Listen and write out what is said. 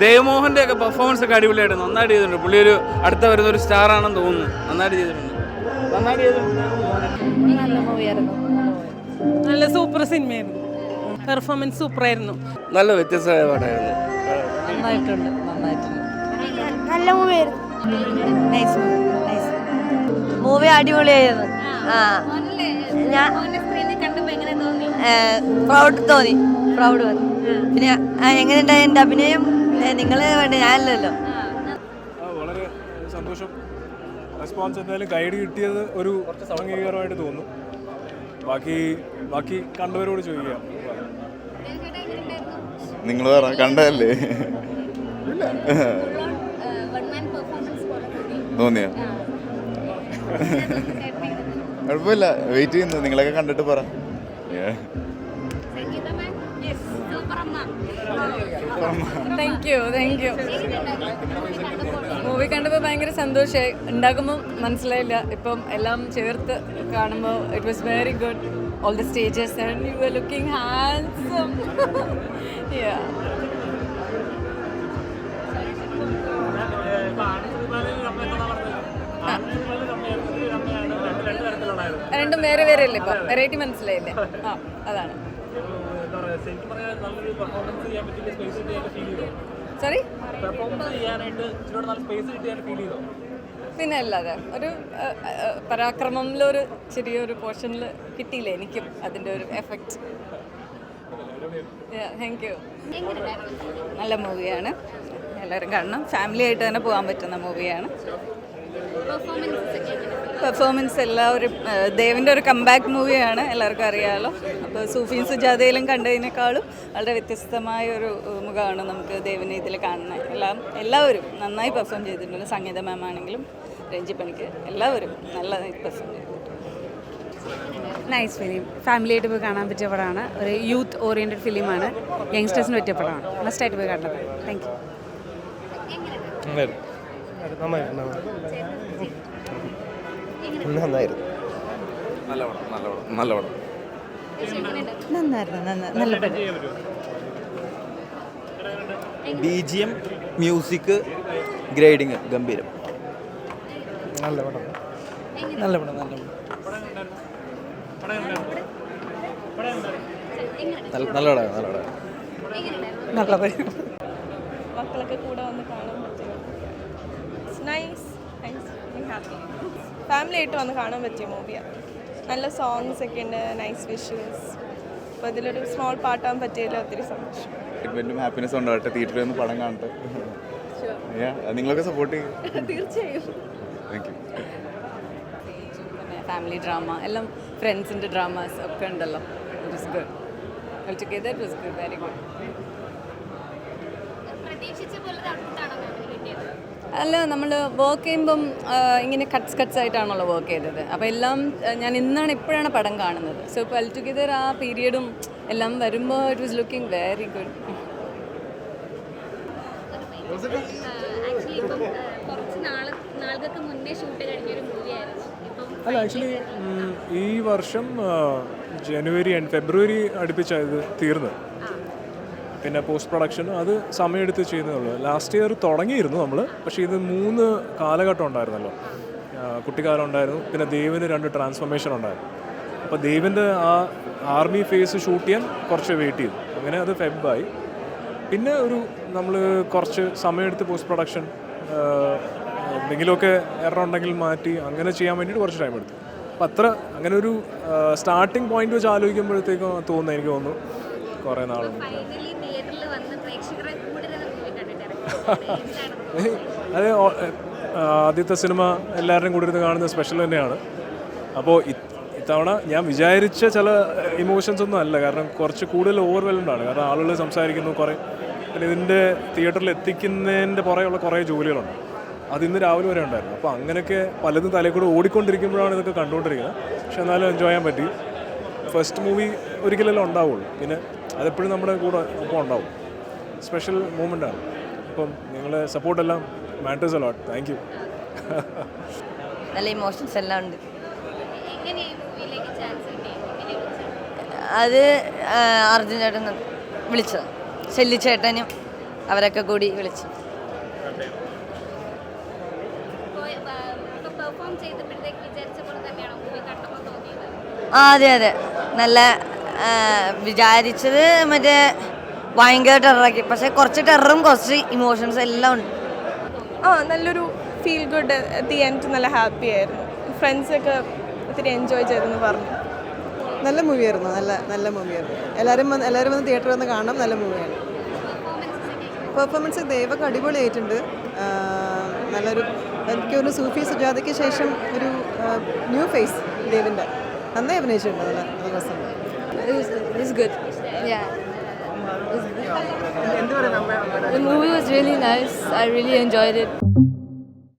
ദേവമോഹൻ്റെ ഒക്കെ പെർഫോമൻസ് ഒക്കെ അടിപൊളിയായിട്ട് നന്നായിട്ട് ചെയ്തിട്ടുണ്ട്. പുള്ളി ഒരു അടുത്ത വരുന്ന ഒരു സ്റ്റാർ ആണെന്ന് തോന്നുന്നു. നന്നായിട്ട് ചെയ്തിട്ടുണ്ട്. നല്ല മൂവിയായിരുന്നു. നല്ല സൂപ്പർ സിനിമയായിരുന്നു. പെർഫോമൻസ് സൂപ്പറായിരുന്നു. നല്ല വ്യത്യസ്തമായ പാട്ടായിരുന്നു. നന്നായിട്ടുണ്ട്. നല്ല മൂവിയായിരുന്നു. നൈസ് മൂവി അടിപൊളിയായിരുന്നു. ഞാൻ പ്രൗഡ് തോന്നി. പിന്നെ എങ്ങനെയുണ്ടായി എൻ്റെ അഭിനയം? നിങ്ങൾ വേണ്ട, ഞാനല്ലല്ലോ. വളരെ സന്തോഷം. റെസ്പോൺസ് എന്തായാലും ഗൈഡ് കിട്ടിയത് ഒരു അംഗീകാരമായിട്ട് തോന്നുന്നു. ബാക്കി കണ്ടവരോട് ചോദിക്കാം. നിങ്ങൾ കണ്ടതല്ലേ തോന്നിയോ? കുഴപ്പമില്ല, വെയിറ്റ് ചെയ്യുന്നു. നിങ്ങളൊക്കെ കണ്ടിട്ട് പറ. Thank you. മൂവി കണ്ടപ്പോൾ ഭയങ്കര സന്തോഷമായി. ഉണ്ടാക്കുമ്പോൾ മനസ്സിലായില്ല, ഇപ്പം എല്ലാം ചേർത്ത് കാണുമ്പോൾ it was very good. All the stages and you were looking handsome. രണ്ടും വേറെ വേറെ അല്ലേ? ഇപ്പം വെറൈറ്റി മനസ്സിലായില്ലേ? അതാണ്. സോറി, പിന്നെ അല്ലാതെ ഒരു പരാക്രമത്തിലൊരു ചെറിയൊരു പോർഷനിൽ കിട്ടിയില്ലേ എനിക്കും അതിൻ്റെ ഒരു എഫക്റ്റ്. Thank you. നല്ല മൂവിയാണ്, എല്ലാവരും കാണണം. ഫാമിലി ആയിട്ട് തന്നെ പോകാൻ പറ്റുന്ന മൂവിയാണ്. പെർഫോമൻസ് എല്ലാവരും, ദേവിൻ്റെ ഒരു കംബാക്ക് മൂവിയാണ്, എല്ലാവർക്കും അറിയാമല്ലോ. അപ്പോൾ സൂഫിയും സുജാതയിലും കണ്ടതിനേക്കാളും വളരെ വ്യത്യസ്തമായ ഒരു മുഖമാണ് നമുക്ക് ദേവിനെ ഇതിൽ കാണുന്നത്. എല്ലാവരും നന്നായി പെർഫോം ചെയ്തിട്ടുണ്ട്. സംഗീത മാം ആണെങ്കിലും രഞ്ജി പണിക്ക് എല്ലാവരും നല്ലതായി പെർഫോം ചെയ്തിട്ടുണ്ട്. നൈസ് ഫിലിം, ഫാമിലി ആയിട്ട് പോയി കാണാൻ പറ്റിയ പടമാണ്. ഒരു യൂത്ത് ഓറിയൻറ്റഡ് ഫിലിമാണ്, യങ്സ്റ്റേഴ്സിന് പറ്റിയ പടമാണ്. മസ്റ്റായിട്ട് പോയി കണ്ടത്. Thank you. നന്നായിരുന്നു. നല്ല പടം. BGM, മ്യൂസിക്, ഗ്രേഡിങ് ഗംഭീരം. നല്ല പടം. മക്കളൊക്കെ കൂടെ വന്ന് കാണാൻ പറ്റും. നൈസ്. ഫാമിലി ആയിട്ട് വന്ന് കാണാൻ പറ്റിയ മൂവിയാണ്. നല്ല സോങ്സ് ഒക്കെ ഉണ്ട്, നൈസ് വിഷ്വൽസ്. അപ്പോൾ ഇതിലൊരു സ്മോൾ പാർട്ടാൻ പറ്റിയതിൽ ഒത്തിരി സന്തോഷം. ഹാപ്പിനെസ് ഉണ്ടാവട്ടെ. തിയേറ്ററിൽ ഒന്ന് പടം കാണട്ടെ. നിങ്ങളൊക്കെ സപ്പോർട്ട് ചെയ്യും. തീർച്ചയായും. Thank you. പിന്നെ ഫാമിലി ഡ്രാമ എല്ലാം, ഫ്രണ്ട്സിൻ്റെ ഡ്രാമാസ് ഒക്കെ ഉണ്ടല്ലോ. It is good. All together it was good, very good. അല്ല, നമ്മൾ വർക്ക് ചെയ്യുമ്പം ഇങ്ങനെ കട്ട്സ് ആയിട്ടാണല്ലോ വർക്ക് ചെയ്തത്. അപ്പോൾ എല്ലാം ഞാൻ ഇപ്പോഴാണ് പടം കാണുന്നത്. സോ ഇപ്പോൾ ഓൾ ടുഗദർ ആ പീരിയഡും എല്ലാം വരുമ്പോൾ it was looking very good. അല്ല, ആക്ച്വലി ഈ വർഷം ജനുവരി ആൻഡ് ഫെബ്രുവരി അടുപ്പിച്ചായത് തീർന്നത്. പിന്നെ പോസ്റ്റ് പ്രൊഡക്ഷൻ അത് സമയമെടുത്ത് ചെയ്യുന്നതുള്ളൂ. ലാസ്റ്റ് ഇയർ തുടങ്ങിയിരുന്നു നമ്മൾ. പക്ഷേ ഇത് 3 കാലഘട്ടം ഉണ്ടായിരുന്നല്ലോ. കുട്ടിക്കാലം ഉണ്ടായിരുന്നു, പിന്നെ ദേവിന് 2 ട്രാൻസ്ഫോർമേഷൻ ഉണ്ടായിരുന്നു. അപ്പോൾ ദേവിൻ്റെ ആ ആർമി ഫേസ് ഷൂട്ട് ചെയ്യാൻ കുറച്ച് വെയിറ്റ് ചെയ്തു. അങ്ങനെ അത് ഫെബ്രുവരി. പിന്നെ നമ്മൾ കുറച്ച് സമയമെടുത്ത് പോസ്റ്റ് പ്രൊഡക്ഷൻ എന്തെങ്കിലുമൊക്കെ എറർ ഉണ്ടെങ്കിൽ മാറ്റി അങ്ങനെ ചെയ്യാൻ വേണ്ടിയിട്ട് കുറച്ച് ടൈം എടുത്തു. അപ്പോൾ അങ്ങനെ ഒരു സ്റ്റാർട്ടിങ് പോയിന്റ് വെച്ച് ആലോചിക്കുമ്പോഴത്തേക്കും തോന്നുന്നു, എനിക്ക് തോന്നുന്നു കുറേ നാളുണ്ട്. അത് ആദ്യത്തെ സിനിമ എല്ലാവരുടെയും കൂടെ ഇരുന്ന് കാണുന്ന സ്പെഷ്യൽ തന്നെയാണ്. അപ്പോൾ ഇത്തവണ ഞാൻ വിചാരിച്ച ചില ഇമോഷൻസ് ഒന്നും അല്ല. കാരണം കുറച്ച് കൂടുതൽ ഓവർവെൽഡാണ്. കാരണം ആളുകൾ സംസാരിക്കുന്നു കുറേ. പിന്നെ ഇതിൻ്റെ തിയേറ്ററിൽ എത്തിക്കുന്നതിൻ്റെ പുറകെയുള്ള കുറേ ജോലികളുണ്ട്. അതിന്ന് രാവിലെ വരെ ഉണ്ടായിരുന്നു. അപ്പോൾ അങ്ങനെയൊക്കെ പലതും തലയിൽ കൂടെ ഓടിക്കൊണ്ടിരിക്കുമ്പോഴാണ് ഇതൊക്കെ കണ്ടുകൊണ്ടിരിക്കുന്നത്. പക്ഷെ എന്നാലും എൻജോയ് ചെയ്യാൻ പറ്റി. ഫസ്റ്റ് മൂവി ഒരിക്കലെല്ലാം ഉണ്ടാവുള്ളൂ. പിന്നെ അതെപ്പോഴും നമ്മുടെ കൂടെ ഒപ്പം ഉണ്ടാവും. സ്പെഷ്യൽ മൂമെൻ്റാണ്. അപ്പം നിങ്ങളെ സപ്പോർട്ടെല്ലാം മാറ്റേഴ്സ് അലോട്ട്. Thank you. നല്ല ഇമോഷൻസ് എല്ലാം ഉണ്ട്. അത് അർജുൻ ചേട്ടൻ വിളിച്ചത്, ശല്യ ചേട്ടനും അവരൊക്കെ കൂടി വിളിച്ചു. അതെ അതെ, നല്ല വിചാരിച്ചത് മറ്റേ ഭയങ്കര ടെററാക്കി, പക്ഷെ കുറച്ച് ടെററും കുറച്ച് ഇമോഷൻസ് എല്ലാം ഉണ്ട്. നല്ലൊരു feel good at the end, നല്ല ഹാപ്പി ആയിരുന്നു. ഫ്രണ്ട്സൊക്കെ ഒത്തിരി എൻജോയ് ചെയ്തെന്ന് പറഞ്ഞു. നല്ല മൂവിയായിരുന്നു, നല്ല മൂവിയായിരുന്നു. എല്ലാവരും വന്ന് തിയേറ്ററിൽ വന്ന് കാണണം, നല്ല മൂവിയാണ്. പെർഫോമൻസ് ദേവൊക്കെ അടിപൊളിയായിട്ടുണ്ട്. നല്ലൊരു എനിക്കൊരു സൂഫി സുജാതയ്ക്ക് ശേഷം ഒരു ന്യൂ ഫേസ് ദേവിൻ്റെ നന്നായി അഭിനയിച്ചിട്ടുണ്ട്. നല്ല രസമുണ്ട്. The movie was really nice. I really enjoyed it.